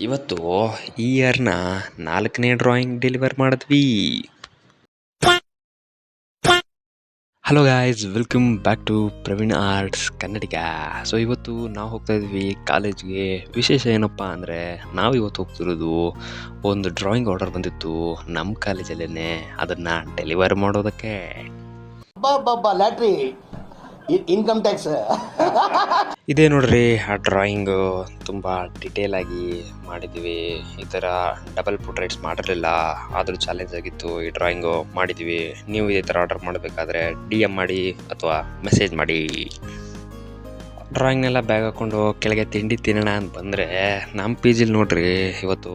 ಇವತ್ತು ಈ ಇಯರ್ನ 4ನೇ ಡ್ರಾಯಿಂಗ್ ಡೆಲಿವರ್ ಮಾಡಿದ್ವಿ. Hello guys, welcome back to Praveen arts Kannadiga. So ಇವತ್ತು ನಾವು ಹೋಗ್ತಾ ಇದ್ವಿ ಕಾಲೇಜ್ಗೆ. ವಿಶೇಷ ಏನಪ್ಪ ಅಂದರೆ ನಾವು ಇವತ್ತು ಹೋಗ್ತಿರೋದು ಒಂದು ಡ್ರಾಯಿಂಗ್ ಆರ್ಡರ್ ಬಂದಿತ್ತು ನಮ್ಮ ಕಾಲೇಜಲ್ಲೇ, ಅದನ್ನು ಡೆಲಿವರ್ ಮಾಡೋದಕ್ಕೆ. ಲ್ಯಾಟ್ರಿ ಇನ್ಕಮ್ ಟ್ಯಾಕ್ಸ್ ಇದೇ ನೋಡ್ರಿ ಆ ಡ್ರಾಯಿಂಗು. ತುಂಬ ಡಿಟೇಲ್ ಆಗಿ ಮಾಡಿದ್ದೀವಿ. ಈ ಥರ ಡಬಲ್ ಪೋರ್ಟ್ರೇಟ್ಸ್ ಮಾಡಿರಲಿಲ್ಲ, ಆದರೂ ಚಾಲೆಂಜ್ ಆಗಿತ್ತು. ಈ ಡ್ರಾಯಿಂಗು ಮಾಡಿದ್ದೀವಿ. ನೀವು ಇದೇ ಥರ ಆರ್ಡರ್ ಮಾಡಬೇಕಾದ್ರೆ DM ಮಾಡಿ ಅಥವಾ ಮೆಸೇಜ್ ಮಾಡಿ. ಡ್ರಾಯಿಂಗ್ನೆಲ್ಲ ಬ್ಯಾಗ್ ಹಾಕ್ಕೊಂಡು ಕೆಳಗೆ ತಿಂಡಿ ತಿನ್ನೋಣ ಅಂತ ಬಂದರೆ ನಮ್ಮ PGಲಿ ನೋಡ್ರಿ ಇವತ್ತು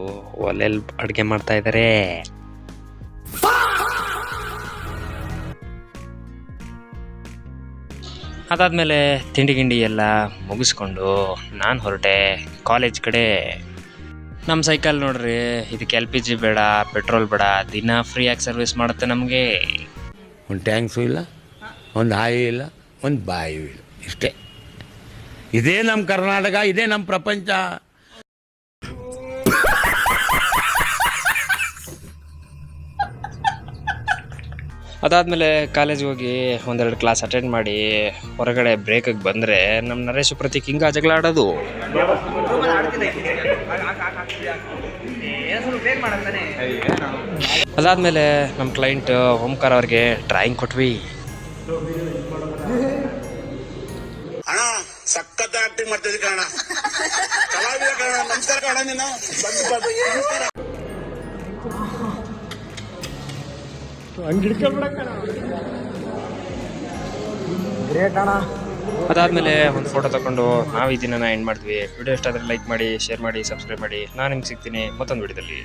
ಒಲೆಯಲ್ಲಿ ಅಡುಗೆ ಮಾಡ್ತಾ ಇದ್ದಾರೆ. ಅದಾದಮೇಲೆ ತಿಂಡಿ ಗಿಂಡಿ ಎಲ್ಲ ಮುಗಿಸ್ಕೊಂಡು ನಾನು ಹೊರಟೆ ಕಾಲೇಜ್ ಕಡೆ. ನಮ್ಮ ಸೈಕಲ್ ನೋಡ್ರಿ, ಇದಕ್ಕೆ LPG ಬೇಡ, ಪೆಟ್ರೋಲ್ ಬೇಡ, ದಿನ ಫ್ರೀಯಾಗಿ ಸರ್ವಿಸ್ ಮಾಡುತ್ತೆ ನಮಗೆ. ಒಂದು ಟ್ಯಾಂಕ್ಸು ಇಲ್ಲ, ಒಂದು ಹಾಯಿ ಇಲ್ಲ, ಒಂದು ಬಾಯಿಯೂ ಇಲ್ಲ. ಇಷ್ಟೇ. ಇದೇ ನಮ್ಮ ಕರ್ನಾಟಕ, ಇದೇ ನಮ್ಮ ಪ್ರಪಂಚ. ಅದಾದಮೇಲೆ ಕಾಲೇಜ್ಗೆ ಹೋಗಿ ಒಂದೆರಡು ಕ್ಲಾಸ್ ಅಟೆಂಡ್ ಮಾಡಿ ಹೊರಗಡೆ ಬ್ರೇಕಿಗೆ ಬಂದರೆ ನಮ್ಮ ನರೇಶ್ ಪ್ರತೀಕ್ ಹಿಂಗೆ ಜಗಳ ಆಡೋದು. ಅದಾದಮೇಲೆ ನಮ್ಮ ಕ್ಲೈಂಟ್ ಓಂಕಾರ ಅವ್ರಿಗೆ ಡ್ರಾಯಿಂಗ್ ಕೊಟ್ವಿ. ಅಣ್ಣ ಸಖತ್ ಆಕ್ಟಿಂಗ್ ಮಾಡ್ತಿದ್ದೆ ಕಣ, ಕಲಾವಿದ ಕಣ. ನಮಸ್ಕಾರ ಕಣ, ನೀನು ಅದಾದಮೇಲೆ ಒಂದು ಫೋಟೋ ತಗೊಂಡು ನಾವು ಈ ದಿನ ಎಂಡ್ ಮಾಡಿದ್ವಿ. ವಿಡಿಯೋ ಇಷ್ಟ ಆದರೆ ಲೈಕ್ ಮಾಡಿ, ಶೇರ್ ಮಾಡಿ, ಸಬ್ಸ್ಕ್ರೈಬ್ ಮಾಡಿ. ನಾನು ನಿಮ್ಗೆ ಸಿಗ್ತೀನಿ ಮತ್ತೊಂದು ವಿಡಿಯೋದಲ್ಲಿ.